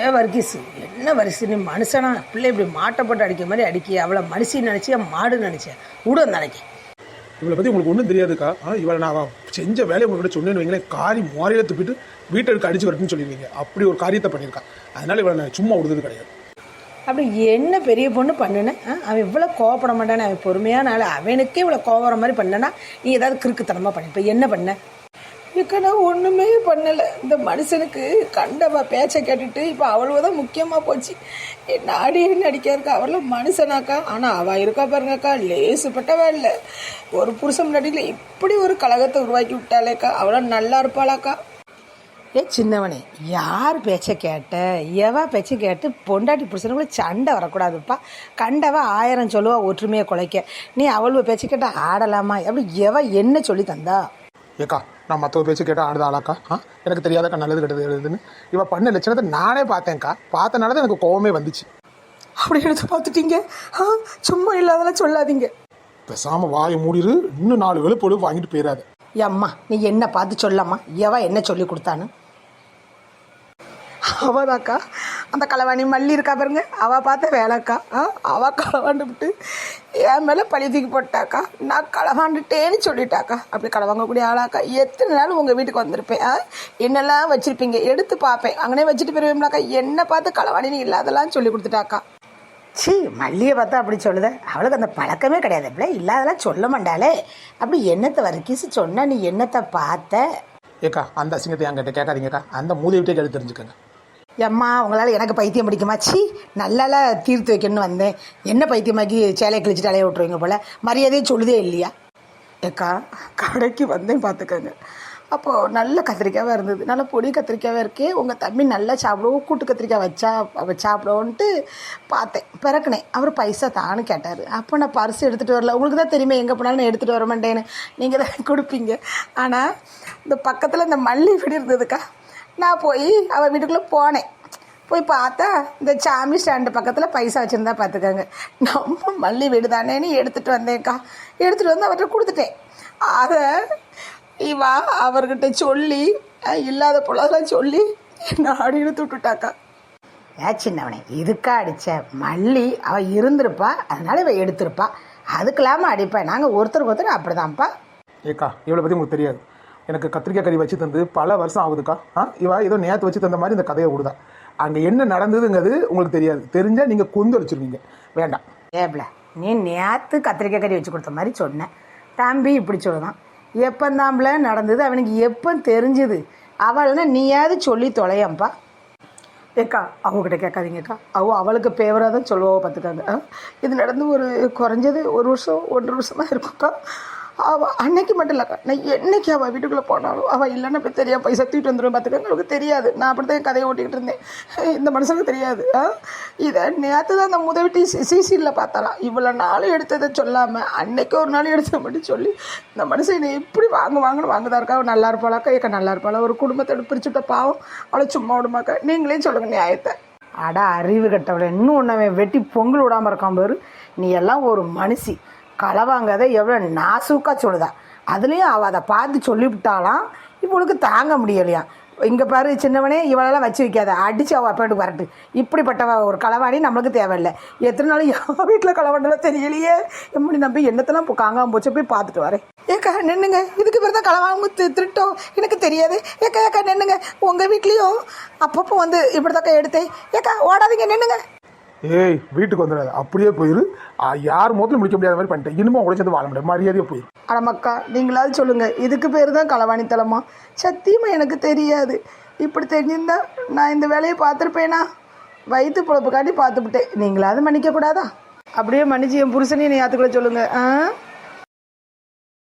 ஏன் வர்க்கீஸ், என்ன வரிசை நீ மனுஷனா? பிள்ளை இப்படி மாட்டை போட்டு அடிக்க மாதிரி அடிக்க, அவளை மனுஷன் நினச்சியா மாடு நினச்சேன் விடு அந்த அன்னைக்கு. இவளை பற்றி உங்களுக்கு ஒன்றும் தெரியாதுக்கா. இவளை நான் செஞ்ச வேலையை உங்கள்கிட்ட சொன்னேன்னு வைங்களேன், காரி முறையில் துப்பிட்டு வீட்டை எடுக்க அடிச்சு வரட்டுன்னு சொல்லிடுவீங்க. அப்படி ஒரு காரியத்தை பண்ணியிருக்கான். அதனால இவளை நான் சும்மா விடுறது கிடையாது. அப்படி என்ன பெரிய பொண்ணு பண்ணுனேன்? அவன் இவ்வளோ கோவப்பட மாட்டானே, அவன் பொறுமையான ஆள். அவனுக்கே இவ்வளோ கோவற மாதிரி பண்ணனா நீ ஏதாவது கிறுக்குத்தனமாக பண்ண. இப்போ என்ன பண்ண? இதுக்கான ஒன்றுமே பண்ணலை. இந்த மனுஷனுக்கு கண்டவா பேச்சை கேட்டுட்டு இப்போ அவ்வளவுதான் முக்கியமாக போச்சு. நாடி என்ன அடிக்க இருக்கா, அவள மனுஷனாக்கா. ஆனால் அவள் இருக்கா பாருங்கக்கா, லேசுப்பட்டவா இல்லை. ஒரு புருஷன் முன்னாடியில் இப்படி ஒரு கழகத்தை உருவாக்கி விட்டாலேக்கா, அவ்வளோ நல்லா இருப்பாளாக்கா. ஏ சின்னவனே, யார் பேச்சை கேட்ட? எவா பேச்சை கேட்டு பொண்டாட்டி புருஷனுக்குள்ள சண்டை வரக்கூடாதுப்பா. கண்டவா 1000 சொல்லுவா ஒற்றுமையை குலைக்க. நீ அவளுவ பேச்சை கேட்டால் ஆடலாமா? அப்படி எவ என்ன சொல்லி தந்தா? ஏக்கா, நான் மற்றவங்க பேச்சு கேட்டால் ஆடுதா ஆளாக்கா? எனக்கு தெரியாதக்கா நல்லது கெட்டது எழுதுன்னு. இவள் பண்ண லட்சணத்தை நானே பார்த்தேன்க்கா. பார்த்தனால தான் எனக்கு கோவமே வந்துச்சு. அப்படி எடுத்து பார்த்துட்டீங்க? சும்மா இல்லாதெல்லாம் சொல்லாதீங்க. பேசாமல் வாயை மூடிடு. இன்னும் 4 வெளுப்பொழு வாங்கிட்டு போயிடாது. அம்மா, நீ என்ன பார்த்து சொல்லாமா? எவா என்ன சொல்லி கொடுத்தான்னு? அவதாக்கா அந்த களவாணி மல்லி இருக்கா பாருங்க, அவள் பார்த்த வேலைக்கா. அவள் களவாண்டு விட்டு என் மேலே பழி தூக்கி போட்டாக்கா. நான் களவாண்டுட்டேன்னு சொல்லிட்டாக்கா. அப்படி களவாங்கக்கூடிய ஆளாக்கா. எத்தனை நாள் உங்கள் வீட்டுக்கு வந்திருப்பேன், என்னெல்லாம் வச்சுருப்பீங்க எடுத்து பார்ப்பேன். அங்கனே வச்சுட்டு போயிருவேம்லாக்கா. என்ன பார்த்து களவாணின்னு இல்லாதெல்லாம் சொல்லி கொடுத்துட்டாக்கா. சி, மல்லியை பார்த்தா அப்படி சொல்லுத. அவளுக்கு அந்த பழக்கமே கிடையாது. அப்படியே இல்லாதெல்லாம் சொல்ல மாட்டாளே. அப்படி என்னத்தை வரைக்கும் சொன்னா நீ என்னத்தை பார்த்த? ஏக்கா, அந்த அசிங்கத்தை என்கிட்ட கேட்காதீங்கக்கா. அந்த மூதை விட்டே கேட்டு தெரிஞ்சுக்கங்க. அம்மா, உங்களால் எனக்கு பைத்தியம் பிடிக்குமா? சி, நல்லால தீர்த்து வைக்கணும்னு வந்தேன். என்ன பைத்தியமாக்கி சேலையை கிழிச்சிட்டு அலைய விட்டுருவீங்க போல். மரியாதையே சொல்லுதே இல்லையா? ஏக்கா, கடைக்கு வந்தேன் பார்த்துக்கங்க. அப்போது நல்ல கத்திரிக்காயாக இருந்தது, நல்ல பொடி கத்திரிக்காயாக இருக்கே. உங்கள் தம்பி நல்லா சாப்பிடுவோம், கூட்டு கத்திரிக்காய் வச்சா சாப்பிடுவோன்ட்டு பார்த்தேன். பிறக்குனேன். அவர் பைசா தான்னு கேட்டார். அப்போ நான் பர்ஸ் எடுத்துகிட்டு வரல. உங்களுக்கு தான் தெரியுமே, எங்கே போனாலும் நான் எடுத்துகிட்டு வர மாட்டேன்னு. நீங்கள் தான் கொடுப்பீங்க. ஆனால் இந்த பக்கத்தில் இந்த மல்லி வீடு இருந்ததுக்கா. நான் போய் அவள் வீட்டுக்குள்ளே போனேன். போய் பார்த்தா இந்த சாமி ஸ்டாண்டு பக்கத்தில் பைசா வச்சுருந்தா பார்த்துக்கோங்க. நம்ம மல்லி வீடு தானேன்னு எடுத்துகிட்டு வந்தேன்க்கா. எடுத்துகிட்டு வந்து அவர்கிட்ட கொடுத்துட்டேன். அதை இவா அவர்கிட்ட சொல்லி இல்லாத பொழுதெல்லாம் சொல்லி நாடி இழுத்து விட்டுட்டாக்கா. ஏன் சின்னவனே, இதுக்கா அடித்த? மல்லி அவள் இருந்திருப்பா, அதனால இவள் எடுத்திருப்பா. அதுக்கெல்லாமல் அடிப்பேன். நாங்கள் ஒருத்தருக்கு ஒருத்தர் அப்படி தான்ப்பா. ஏக்கா, இவளை பற்றி உங்களுக்கு தெரியாது. எனக்கு கத்திரிக்காய் கறி வச்சு தந்து பல வருஷம் ஆகுதுக்கா. இவா ஏதோ நேற்று வச்சு தந்த மாதிரி இந்த கதையை விடுதா. அங்கே என்ன நடந்ததுங்கிறது உங்களுக்கு தெரியாது. தெரிஞ்சால் நீங்கள் கொந்தளிச்சிருவீங்க. வேண்டாம். ஏப்ல, நீ நேற்று கத்திரிக்காய் கறி வச்சு கொடுத்த மாதிரி சொன்னேன். தம்பி இப்படி சொல்லுதான். எப்பந்தாம்பள நடந்தது அவனுக்கு எப்போ தெரிஞ்சுது? அவள்னா நீயாவது சொல்லி தொலையம்பா. ஏக்கா, அவங்ககிட்ட கேட்காதீங்கக்கா. அவளுக்கு பேவராக தான் சொல்லுவா பார்த்துக்காங்க. இது நடந்து ஒரு குறைஞ்சது 1 வருஷம் 1.5 வருஷம் தான் இருக்கும்க்கா. அவள் அன்னைக்கு மட்டும் இல்லைக்கா, நான் என்னைக்கு அவள் வீட்டுக்குள்ளே போனாலும் அவள் இல்லைன்னு அப்படி தெரியாது. பைசா தூக்கிட்டு வந்துடுவேன் பார்த்துக்கங்க. அவளுக்கு தெரியாது. நான் அப்படி தான் கதையை ஓட்டிக்கிட்டு இருந்தேன். இந்த மனுஷனுக்கு தெரியாது. இதை நேற்று தான் அந்த முதவிட்டி சிசியில் பார்த்தாலாம். இவ்வளோ நாள் எடுத்ததை சொல்லாமல் அன்னைக்கு ஒரு நாள் எடுத்ததை மட்டும் சொல்லி இந்த மனுஷன் என்னை எப்படி வாங்கன்னு வாங்குதா இருக்கா. அவள் நல்லா இருப்பாளாக்கா. ஏக்கா நல்லா இருப்பாளா? ஒரு குடும்பத்தோட பிரிச்சுட்ட பாவம். அவளை சும்மா விடுமாக்கா. நீங்களே சொல்லுங்கள் நியாயத்தை. அடா அறிவு கட்டவளை, இன்னும் ஒன்றை வெட்டி பொங்கல் விடாமல் இருக்கான் பாரு. நீ எல்லாம் ஒரு மனுஷி. களவாங்காத எவ்வளோ நாசூக்காக சொல்லுதா. அதுலேயும் அவள் அதை பார்த்து சொல்லிவிட்டாலாம். இவளுக்கு தாங்க முடியலையா. இங்கே பாரு சின்னவனே, இவளெல்லாம் வச்சு வைக்காத. அடித்து அவள் அப்பேட்டுக்கு வரட்டு. இப்படிப்பட்ட ஒரு களவாணி நம்மளுக்கு தேவையில்லை. எத்தனை நாள் என் வீட்டில் களவாண்டெல்லாம் தெரியலையே. எப்படி நம்பி என்னத்தெல்லாம் இப்போ காங்காமல் போச்சு. போய் பார்த்துட்டு வரேன். ஏக்கா நின்னுங்க, இதுக்கு பேர் தான் களவாங்க திருட்டோம். எனக்கு தெரியாது. ஏக்கா நின்னுங்க. உங்கள் வீட்லேயும் அப்பப்போ வந்து இப்படி தாக்கா எடுத்தேன். ஏக்கா ஓடாதீங்க, நின்னுங்க. ஏய், வீட்டுக்கு வந்துடாது. அப்படியே போயிரு. யார் மொத்தம் முடிக்க முடியாத மாதிரி பண்ணிட்டேன். இனிமே உங்களை சேர்ந்து வாழ முடியாது. மரியாதையாக போயிரு. அடமக்கா, நீங்களாவது சொல்லுங்கள், இதுக்கு பேர் தான் களவாணித்தலமா? சத்தியமாக எனக்கு தெரியாது. இப்படி தெரிஞ்சிருந்தா நான் இந்த வேலையை பார்த்துருப்பேனா? வயிற்று பொழப்பு காட்டி பார்த்துவிட்டேன். நீங்களாவது மன்னிக்க கூடாதா? அப்படியே மன்னிச்சு என் புருஷனையும் நீ யாத்துக்குள்ள சொல்லுங்கள்.